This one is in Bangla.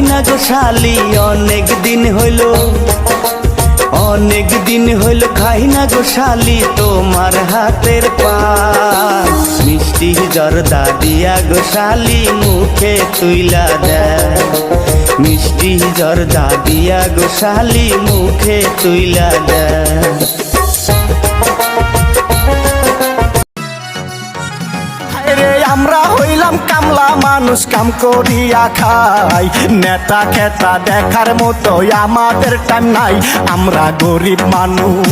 না গো শালি, অনেক দিন হইল খাই না গো শালি তোমার হাতের পান। মিষ্টি জর্দা দিয়া গো শালি মুখে তুইলা দেয়, মিষ্টি জর্দা দিয়া গো শালি মুখে তুইলা দেয়। আমরা হইলাম কামলা মানুষ, কাম করিয়া খাই, নেতা খেতা দেখার মতো আমাদের টাইম নাই, আমরা গরিব মানুষ।